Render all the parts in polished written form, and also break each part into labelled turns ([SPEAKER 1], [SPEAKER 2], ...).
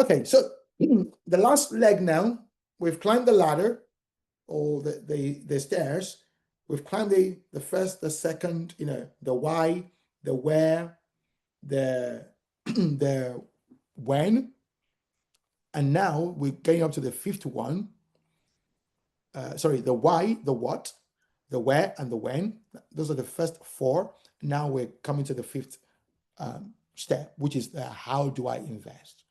[SPEAKER 1] Okay, so the last leg now, we've climbed the ladder or the stairs. We've climbed the first, the second, the why, the where, the the when, and now we're getting up to the fifth one. Sorry, the why, the what, the where, and the when. Those are the first four. Now we're coming to the fifth step, which is the how do I invest?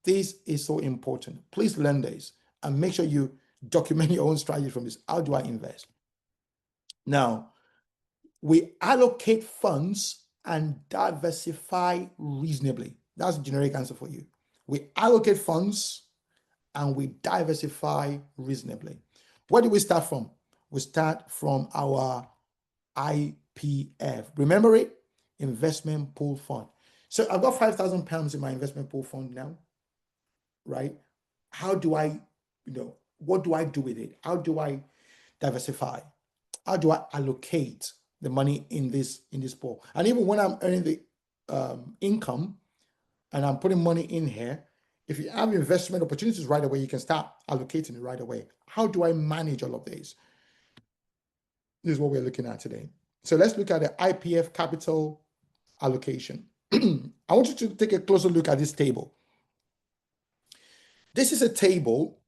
[SPEAKER 1] This is so important. Please learn this and make sure you document your own strategy from this. How do I invest? Now, we allocate funds and diversify reasonably. That's the generic answer for you. We allocate funds and we diversify reasonably. Where do we start from? We start from our IPF. Remember it? Investment pool fund. So I've got £5,000 in my investment pool fund now, right? How do I, what do I do with it? How do I diversify? How do I allocate the money in this pool? And even when I'm earning the income and I'm putting money in here, if you have investment opportunities right away, you can start allocating it right away. How do I manage all of this? This is what we're looking at today. So let's look at the IPF capital allocation. I want you to take a closer look at this table. This is a table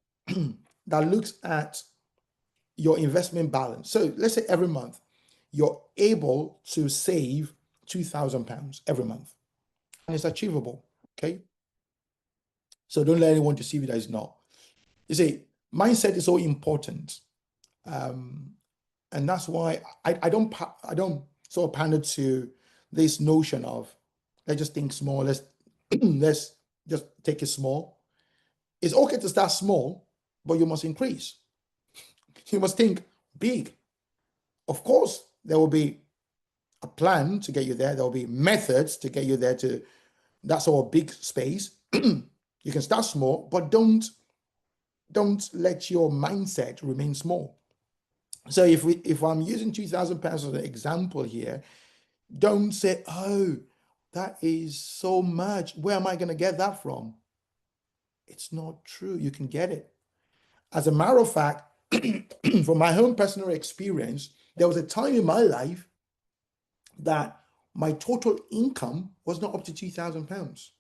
[SPEAKER 1] that looks at your investment balance. So let's say every month you're able to save £2,000 every month, and it's achievable. Okay, so don't let anyone deceive you that it's not. You see, mindset is so important, and that's why I don't sort of pander to this notion of let's just think small. Let's just take it small. It's okay to start small, but you must increase. You must think big. Of course, there will be a plan to get you there. There will be methods to get you there to that sort of big space. You can start small, but don't let your mindset remain small. So if I'm using £2,000 as an example here, don't say, oh, that is so much. Where am I going to get that from? It's not true. You can get it. As a matter of fact, from my own personal experience, there was a time in my life that my total income was not up to £2,000.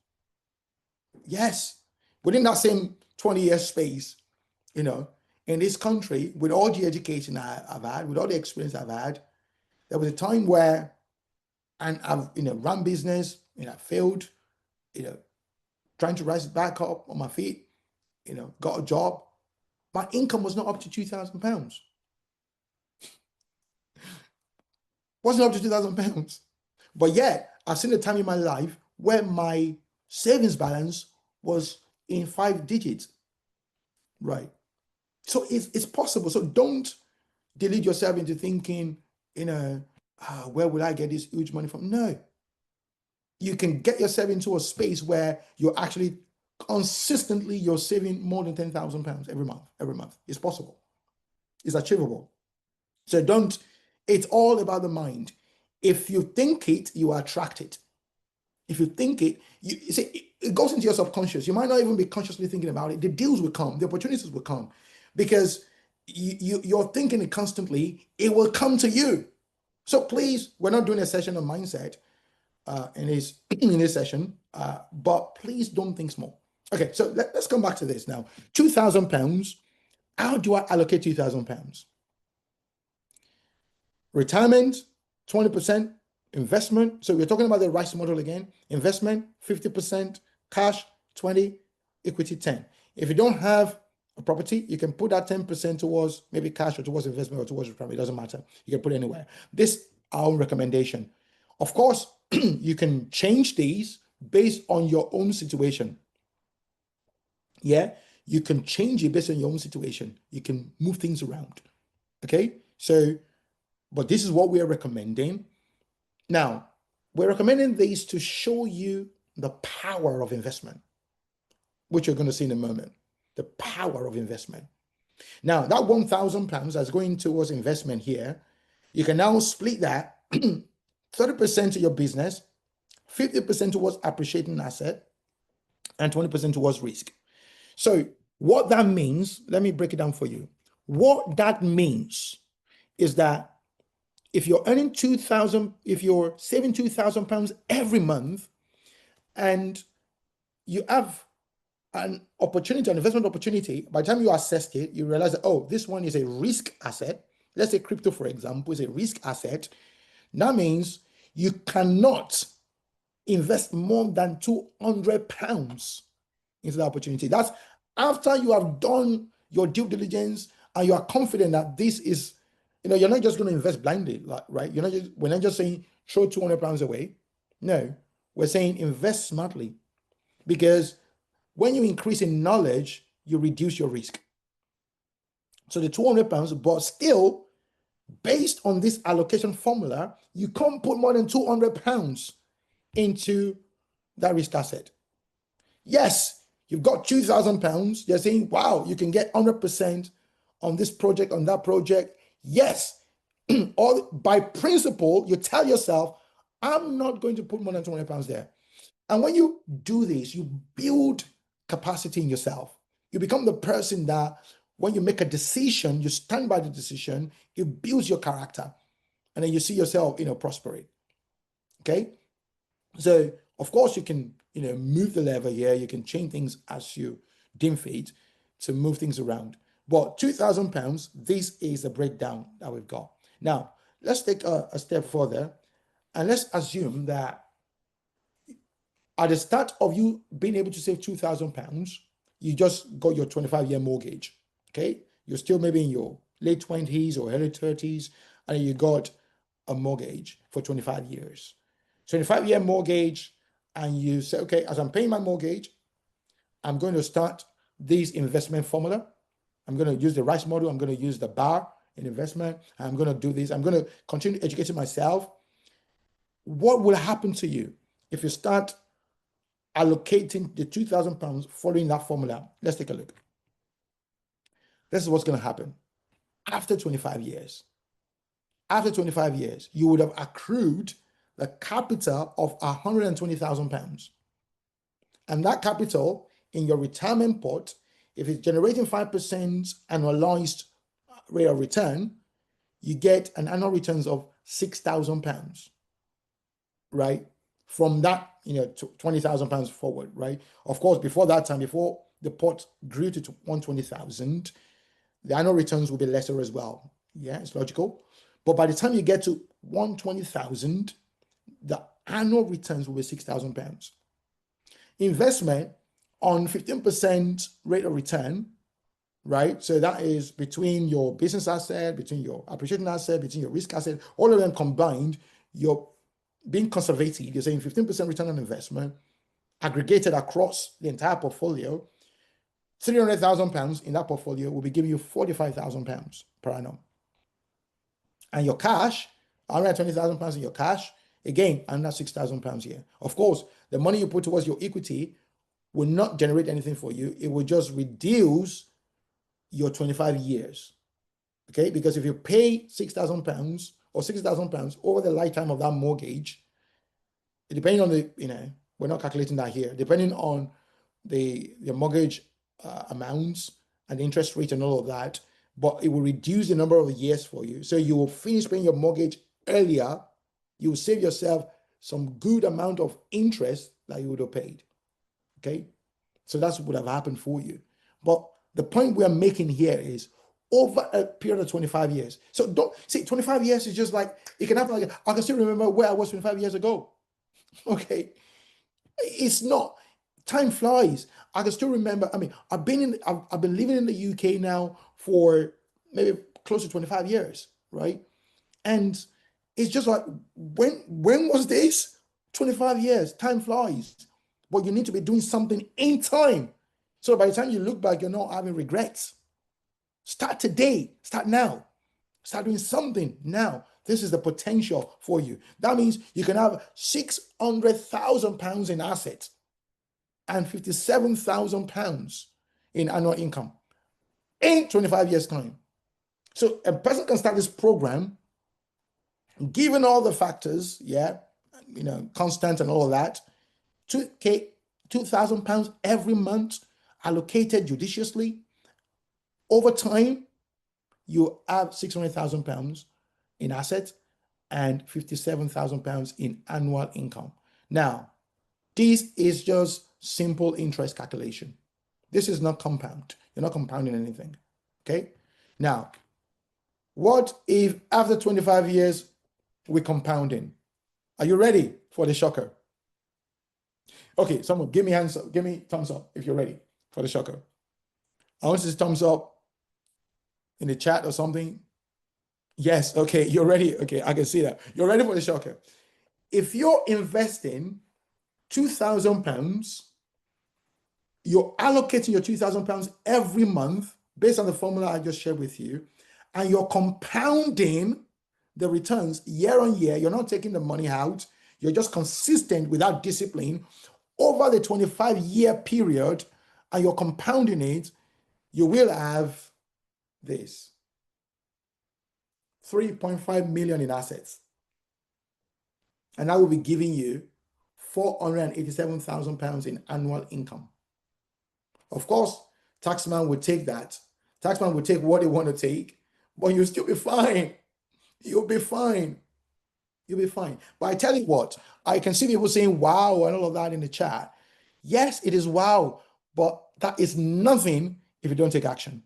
[SPEAKER 1] Yes, within that same 20-year space, in this country, with all the education I've had, with all the experience I've had, there was a time where, and I've run business, I failed, trying to rise back up on my feet, got a job. My income was not up to £2,000. Wasn't up to £2,000. But yet, I've seen a time in my life where my savings balance was in 5 digits. Right. So it's possible. So don't delude yourself into thinking, where will I get this huge money from? No. You can get yourself into a space where you're actually consistently you're saving more than £10,000 every month. It's possible. It's achievable. So it's all about the mind. If you think it, you attract it. If you think it, you see, it goes into your subconscious. You might not even be consciously thinking about it. The deals will come, the opportunities will come, because you're thinking it constantly. It will come to you. So please, we're not doing a session on mindset in this session, but please don't think small. Okay, so let's come back to this now. £2,000. How do I allocate £2,000? Retirement, 20%. Investment. So we're talking about the Rice model again. Investment, 50%. Cash, 20. Equity, 10. If you don't have a property, you can put that 10% towards maybe cash or towards investment or towards retirement. It doesn't matter. You can put it anywhere. This is our recommendation. Of course, you can change these based on your own situation. Yeah, you can change it based on your own situation. You can move things around. Okay, so, but this is what we are recommending. Now, we're recommending these to show you the power of investment, which you're going to see in a moment. The power of investment. Now, that £1,000 that's going towards investment here, you can now split that 30% to your business, 50% towards appreciating asset, and 20% towards risk. So what that means, let me break it down for you. What that means is that if you're earning 2,000, if you're saving 2,000 pounds every month, and you have an opportunity, an investment opportunity, by the time you assess it, you realize that, oh, this one is a risk asset. Let's say crypto, for example, is a risk asset. That means you cannot invest more than 200 pounds into the opportunity. That's after you have done your due diligence and you are confident that this is, you're not just going to invest blindly, right? We're not just saying throw 200 pounds away. No, we're saying invest smartly, because when you increase in knowledge, you reduce your risk. So the 200 pounds, but still, based on this allocation formula, you can't put more than 200 pounds into that risk asset. Yes, you've got 2,000 pounds. You're saying, wow, you can get 100% on this project, on that project. Yes, or by principle, you tell yourself, I'm not going to put more than 200 pounds there. And when you do this, you build capacity in yourself. You become the person that when you make a decision, you stand by the decision, it builds your character. And then you see yourself, prospering. Okay. So of course you can, move the lever here. You can change things as you deem fit to move things around. But 2,000 pounds, this is the breakdown that we've got. Now, let's take a step further, and let's assume that at the start of you being able to save 2,000 pounds, you just got your 25-year mortgage. Okay. You're still maybe in your late 20s or early 30s, and you got a mortgage for 25 years. 25-year mortgage, and you say, okay, as I'm paying my mortgage, I'm going to start this investment formula. I'm going to use the rice model. I'm going to use the bar in investment. I'm going to do this. I'm going to continue educating myself. What will happen to you if you start allocating the 2,000 pounds following that formula? Let's take a look. This is what's going to happen. After 25 years, you would have accrued the capital of 120,000 pounds. And that capital in your retirement pot, if it's generating 5% annualized rate of return, you get an annual returns of 6,000 pounds, right? From that, 20,000 pounds forward, right? Of course, before that time, before the pot grew to 120,000, the annual returns will be lesser as well. Yeah, it's logical. But by the time you get to 120,000, the annual returns will be 6,000 pounds. Investment on 15% rate of return, right? So that is between your business asset, between your appreciating asset, between your risk asset, all of them combined, you're being conservative. You're saying 15% return on investment aggregated across the entire portfolio. 300,000 pounds in that portfolio will be giving you 45,000 pounds per annum. And your cash, 120,000 pounds in your cash, again, and that's 6,000 pounds here. Of course, the money you put towards your equity will not generate anything for you. It will just reduce your 25 years. Okay, because if you pay 6,000 pounds or 6,000 pounds over the lifetime of that mortgage, depending on the, we're not calculating that here, depending on the mortgage amounts and the interest rate and all of that, but it will reduce the number of years for you. So you will finish paying your mortgage earlier. You will save yourself some good amount of interest that you would have paid. Okay, so that's what would have happened for you. But the point we are making here is over a period of 25 years. So don't see 25 years is just like, it can happen. Like, I can still remember where I was 25 years ago. Okay, it's not. Time flies. I can still remember. I mean, I've been living in the UK now for maybe close to 25 years, right? And it's just like, when was this? 25 years. Time flies. But you need to be doing something in time. So by the time you look back, you're not having regrets. Start today. Start now. Start doing something now. This is the potential for you. That means you can have 600,000 pounds in assets and 57,000 pounds in annual income in 25 years' time. So a person can start this program, given all the factors, constant and all of that, 2K £2,000 every month, allocated judiciously. Over time, you have £600,000 in assets and £57,000 in annual income. Now, this is just simple interest calculation. This is not compound. You're not compounding anything. Okay? Now, what if after 25 years we're compounding? Are you ready for the shocker? Okay, someone give me hands up, give me thumbs up if you're ready for the shocker. I want to see thumbs up in the chat or something. Yes, okay, you're ready. Okay, I can see that. You're ready for the shocker. If you're investing £2,000, you're allocating your £2,000 every month based on the formula I just shared with you, and you're compounding the returns year on year. You're not taking the money out. You're just consistent without discipline over the 25-year period, and you're compounding it. You will have this 3.5 million in assets, and that will be giving you £487,000 in annual income. Of course, taxman would take that. Taxman would take what they want to take, but you'll still be fine. You'll be fine. You'll be fine. But I tell you what, I can see people saying wow and all of that in the chat. Yes, it is wow, but that is nothing if you don't take action.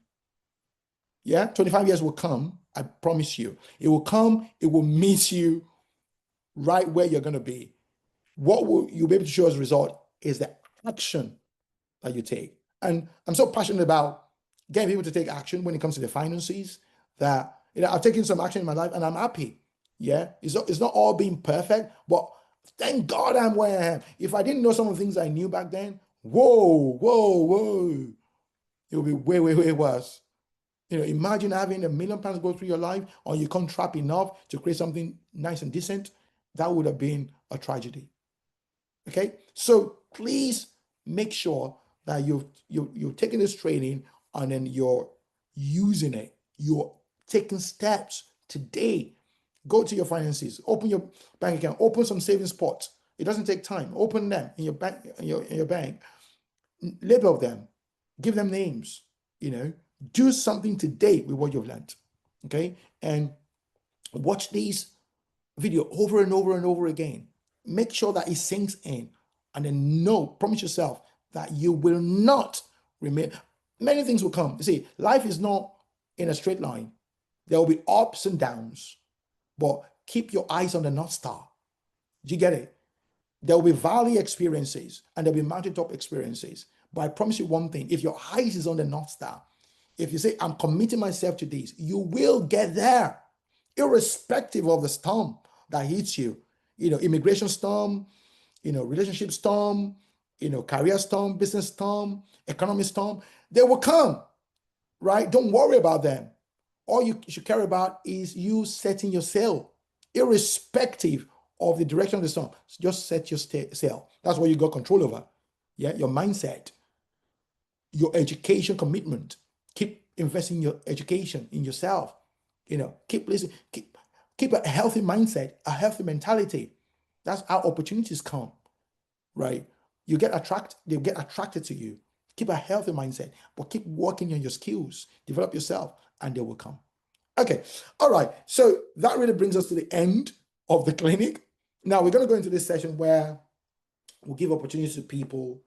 [SPEAKER 1] Yeah, 25 years will come, I promise you. It will come, it will meet you right where you're going to be. What will you be able to show as a result is the action that you take. And I'm so passionate about getting people to take action when it comes to the finances that I've taken some action in my life and I'm happy. Yeah, it's not all being perfect, but thank God I'm where I am. If I didn't know some of the things I knew back then, whoa, it would be way, way, way worse. Imagine having £1 million go through your life, or you can't trap enough to create something nice and decent. That would have been a tragedy. So please make sure that you've taken this training and then you're using it. You're taking steps today. Go to your finances, open your bank account, open some savings pots. It doesn't take time. Open them in your bank, in your bank, label them, give them names. Do something today with what you've learned. Okay, and watch these video over and over and over again. Make sure that it sinks in, and then promise yourself that you will not remain. Many things will come. You see, life is not in a straight line. There will be ups and downs, but keep your eyes on the North Star. Do you get it? There will be valley experiences and there'll be mountaintop experiences. But I promise you one thing, if your eyes is on the North Star, if you say, I'm committing myself to this, you will get there, irrespective of the storm that hits you. Immigration storm, relationship storm, career storm, business storm, economic storm. They will come, right? Don't worry about them. All you should care about is you setting your sail, irrespective of the direction of the storm. Just set your sail. That's what you got control over. Yeah, your mindset, your education commitment. Keep investing in your education, in yourself. Keep listening. Keep a healthy mindset, a healthy mentality. That's how opportunities come, right? They get attracted to you. Keep a healthy mindset, but keep working on your skills, develop yourself, and they will come. Okay, all right. So that really brings us to the end of the clinic. Now we're going to go into this session where we'll give opportunities to people